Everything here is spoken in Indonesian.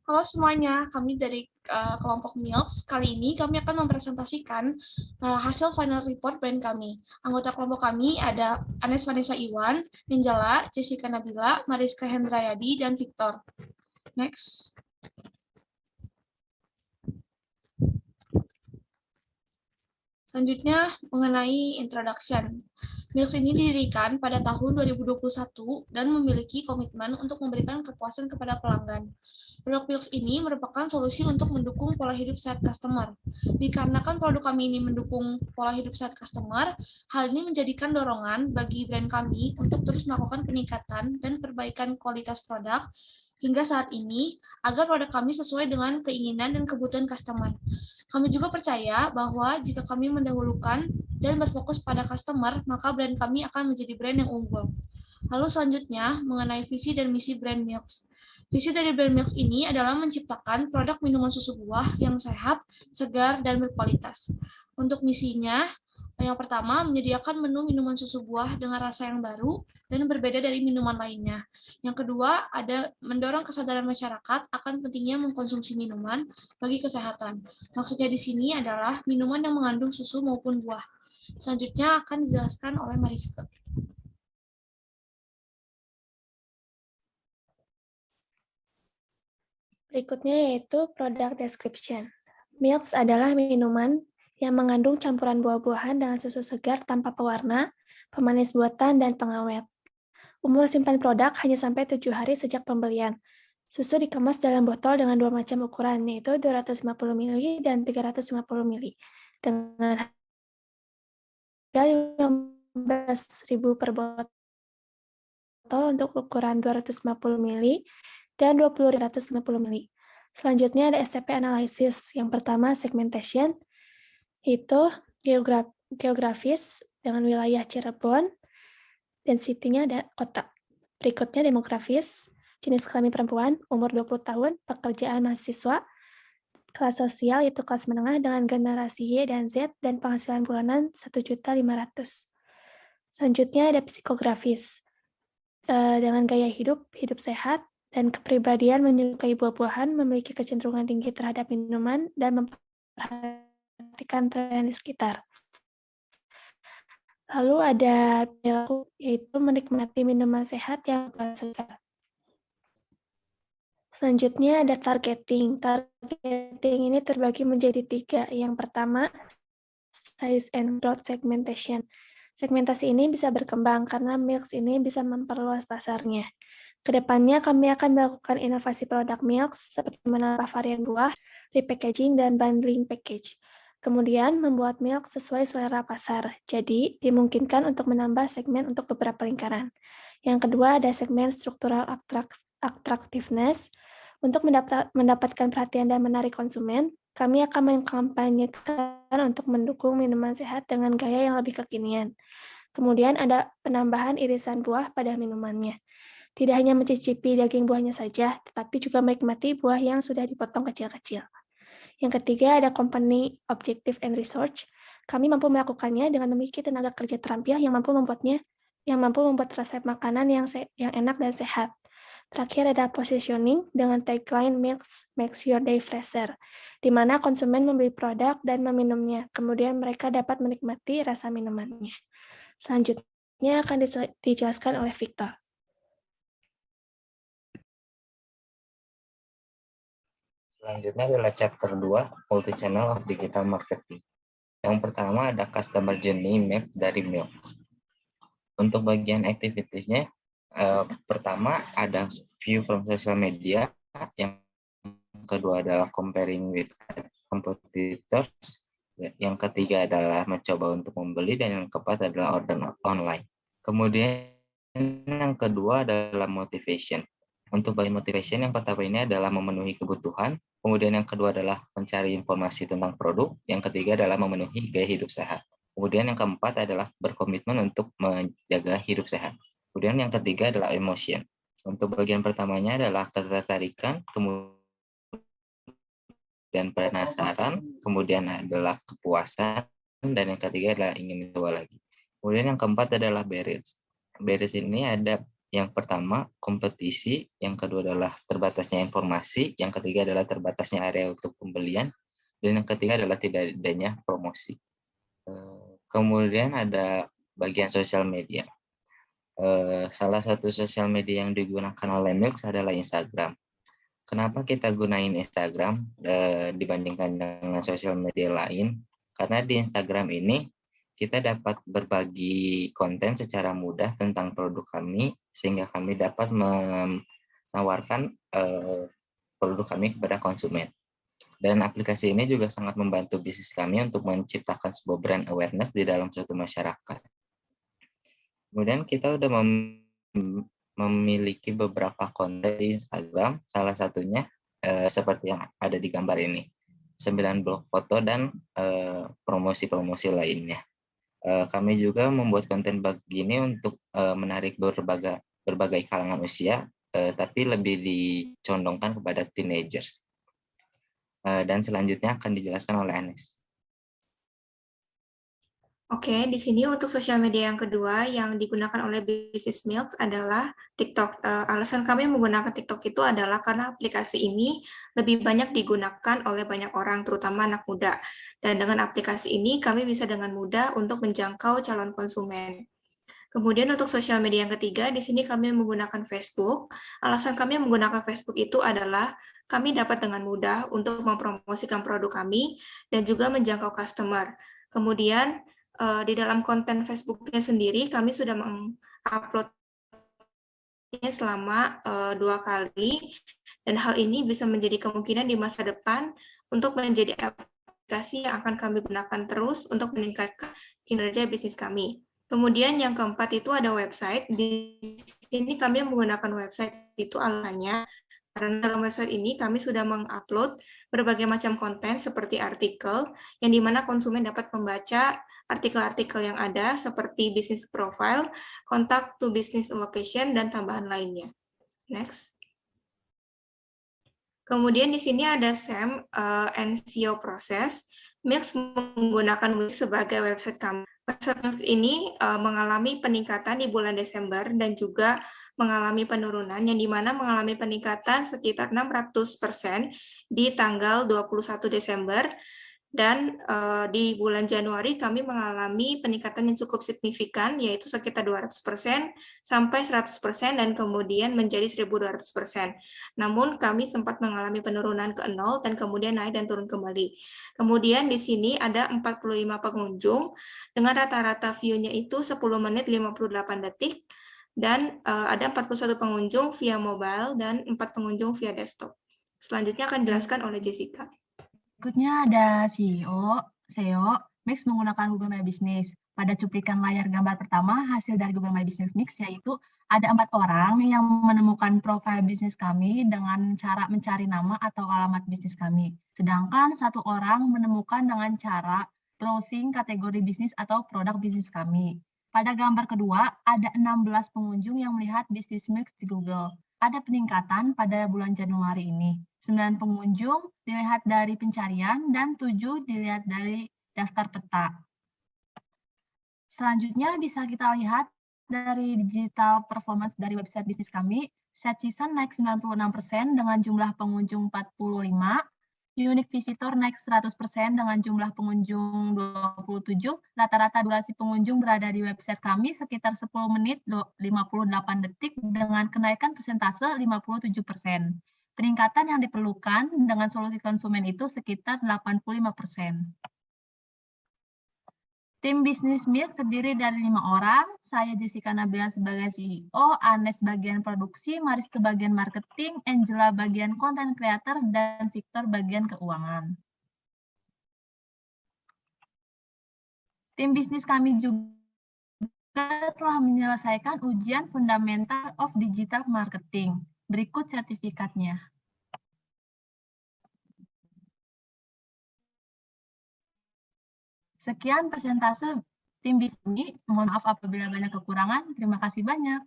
Halo semuanya, kami dari kelompok MILPS. Kali ini kami akan mempresentasikan hasil final report brand kami. Anggota kelompok kami ada Anes Vanessa Iwan, Angela, Jessica Nabila, Mariska Hendrayadi, dan Victor. Next. Selanjutnya mengenai introduction. MILPS ini didirikan pada tahun 2021 dan memiliki komitmen untuk memberikan kepuasan kepada pelanggan. Produk MILPS ini merupakan solusi untuk mendukung pola hidup sehat customer. Dikarenakan produk kami ini mendukung pola hidup sehat customer, hal ini menjadikan dorongan bagi brand kami untuk terus melakukan peningkatan dan perbaikan kualitas produk hingga saat ini agar produk kami sesuai dengan keinginan dan kebutuhan customer. Kami juga percaya bahwa jika kami mendahulukan dan berfokus pada customer, maka brand kami akan menjadi brand yang unggul. Lalu selanjutnya, mengenai visi dan misi brand Milks. Visi dari brand Milks ini adalah menciptakan produk minuman susu buah yang sehat, segar, dan berkualitas. Untuk misinya, yang pertama, menyediakan menu minuman susu buah dengan rasa yang baru dan berbeda dari minuman lainnya. Yang kedua, ada mendorong kesadaran masyarakat akan pentingnya mengkonsumsi minuman bagi kesehatan. Maksudnya di sini adalah minuman yang mengandung susu maupun buah. Selanjutnya akan dijelaskan oleh Mariska. Berikutnya yaitu product description. Milks adalah minuman yang mengandung campuran buah-buahan dengan susu segar tanpa pewarna, pemanis buatan, dan pengawet. Umur simpan produk hanya sampai 7 hari sejak pembelian. Susu dikemas dalam botol dengan dua macam ukuran, yaitu 250 ml dan 350 ml, dengan harga 15.000 per botol untuk ukuran 250 ml dan 20.150 ml. Selanjutnya ada SCP analysis. Yang pertama segmentation, itu geografis dengan wilayah Cirebon, density-nya ada kota. Berikutnya demografis, jenis kelamin perempuan, umur 20 tahun, pekerjaan mahasiswa, kelas sosial itu kelas menengah dengan generasi Y dan Z, dan penghasilan bulanan 1.500.000. Selanjutnya ada psikografis, dengan gaya hidup sehat, dan kepribadian menyukai buah-buahan, memiliki kecenderungan tinggi terhadap minuman, dan memperhatikan tren di sekitar. Lalu ada perilaku, yaitu menikmati minuman sehat yang segar. Selanjutnya ada targeting. Targeting ini terbagi menjadi 3. Yang pertama, size and growth segmentation. Segmentasi ini bisa berkembang karena Milks ini bisa memperluas pasarnya. Kedepannya kami akan melakukan inovasi produk Milks seperti menambah varian buah, repackaging, dan bundling package. Kemudian membuat Milks sesuai selera pasar. Jadi dimungkinkan untuk menambah segmen untuk beberapa lingkaran. Yang kedua ada segmen struktural attractiveness. Untuk mendapatkan perhatian dan menarik konsumen, kami akan mengkampanyekan untuk mendukung minuman sehat dengan gaya yang lebih kekinian. Kemudian ada penambahan irisan buah pada minumannya. Tidak hanya mencicipi daging buahnya saja, tetapi juga menikmati buah yang sudah dipotong kecil-kecil. Yang ketiga ada company objective and research. Kami mampu melakukannya dengan memiliki tenaga kerja terampil yang mampu membuat resep makanan yang enak dan sehat. Terakhir ada positioning dengan tagline makes your day fresher, di mana konsumen membeli produk dan meminumnya, kemudian mereka dapat menikmati rasa minumannya. Selanjutnya akan dijelaskan oleh Victor. Selanjutnya adalah chapter 2, multi-channel of digital marketing. Yang pertama ada customer journey map dari Milks. Untuk bagian activities-nya, pertama ada view from social media, yang kedua adalah comparing with competitors, yang ketiga adalah mencoba untuk membeli, dan yang keempat adalah order online. Kemudian yang kedua adalah motivation. Untuk bagian motivation yang pertama ini adalah memenuhi kebutuhan, kemudian yang kedua adalah mencari informasi tentang produk, yang ketiga adalah memenuhi gaya hidup sehat. Kemudian yang keempat adalah berkomitmen untuk menjaga hidup sehat. Kemudian yang ketiga adalah emotion. Untuk bagian pertamanya adalah ketertarikan, kemudian penasaran, kemudian adalah kepuasan, dan yang ketiga adalah ingin mencoba lagi. Kemudian yang keempat adalah barriers. Barriers ini ada Yang pertama, kompetisi. Yang kedua adalah terbatasnya informasi. Yang ketiga adalah terbatasnya area untuk pembelian. Dan yang ketiga adalah tidak adanya promosi. Kemudian ada bagian sosial media. Salah satu sosial media yang digunakan oleh Milks adalah Instagram. Kenapa kita gunain Instagram dibandingkan dengan sosial media lain? Karena di Instagram ini kita dapat berbagi konten secara mudah tentang produk kami, sehingga kami dapat menawarkan produk kami kepada konsumen. Dan aplikasi ini juga sangat membantu bisnis kami untuk menciptakan sebuah brand awareness di dalam suatu masyarakat. Kemudian kita udah memiliki beberapa konten di Instagram, salah satunya seperti yang ada di gambar ini, 9 blog foto dan promosi-promosi lainnya. Kami juga membuat konten begini untuk menarik berbagai kalangan usia, tapi lebih dicondongkan kepada teenagers. Dan selanjutnya akan dijelaskan oleh Anes. Oke, di sini untuk sosial media yang kedua yang digunakan oleh Business Milks adalah TikTok. Alasan kami menggunakan TikTok itu adalah karena aplikasi ini lebih banyak digunakan oleh banyak orang, terutama anak muda. Dan dengan aplikasi ini, kami bisa dengan mudah untuk menjangkau calon konsumen. Kemudian untuk sosial media yang ketiga, di sini kami menggunakan Facebook. Alasan kami menggunakan Facebook itu adalah kami dapat dengan mudah untuk mempromosikan produk kami dan juga menjangkau customer. Kemudian, di dalam konten Facebook-nya sendiri, kami sudah menguploadnya selama 2 kali, dan hal ini bisa menjadi kemungkinan di masa depan untuk menjadi aplikasi yang akan kami gunakan terus untuk meningkatkan kinerja bisnis kami. Kemudian yang keempat itu ada website. Di sini kami menggunakan website itu alasannya, karena dalam website ini kami sudah mengupload berbagai macam konten seperti artikel, yang dimana konsumen dapat membaca artikel-artikel yang ada seperti business profile, contact to business location, dan tambahan lainnya. Next. Kemudian di sini ada SEM and SEO process. Milks menggunakan Wix sebagai website kami. Website Milks ini mengalami peningkatan di bulan Desember dan juga mengalami penurunan, yang dimana mengalami peningkatan sekitar 600% di tanggal 21 Desember, dan di bulan Januari kami mengalami peningkatan yang cukup signifikan, yaitu sekitar 200% sampai 100% dan kemudian menjadi 1.200%. Namun kami sempat mengalami penurunan ke 0 dan kemudian naik dan turun kembali. Kemudian di sini ada 45 pengunjung dengan rata-rata view-nya itu 10 menit 58 detik, dan ada 41 pengunjung via mobile dan 4 pengunjung via desktop. Selanjutnya akan dijelaskan oleh Jessica. Berikutnya ada SEO, Milks menggunakan Google My Business. Pada cuplikan layar gambar pertama, hasil dari Google My Business Milks yaitu ada 4 orang yang menemukan profil bisnis kami dengan cara mencari nama atau alamat bisnis kami. Sedangkan 1 orang menemukan dengan cara browsing kategori bisnis atau produk bisnis kami. Pada gambar kedua, ada 16 pengunjung yang melihat bisnis Milks di Google. Ada peningkatan pada bulan Januari ini. 9 pengunjung dilihat dari pencarian dan 7 dilihat dari daftar peta. Selanjutnya bisa kita lihat dari digital performance dari website bisnis kami. Set season naik 96% dengan jumlah pengunjung 45, unique visitor naik 100% dengan jumlah pengunjung 27, rata-rata durasi pengunjung berada di website kami sekitar 10 menit 58 detik dengan kenaikan persentase 57%. Peningkatan yang diperlukan dengan solusi konsumen itu sekitar 85%. Tim bisnis Milks terdiri dari 5 orang, saya Jessica Nabila sebagai CEO, Anes bagian produksi, Mariska bagian marketing, Angela bagian content creator, dan Victor bagian keuangan. Tim bisnis kami juga telah menyelesaikan ujian Fundamental of Digital Marketing. Berikut sertifikatnya. Sekian persentase tim bisnis. Mohon maaf apabila banyak kekurangan. Terima kasih banyak.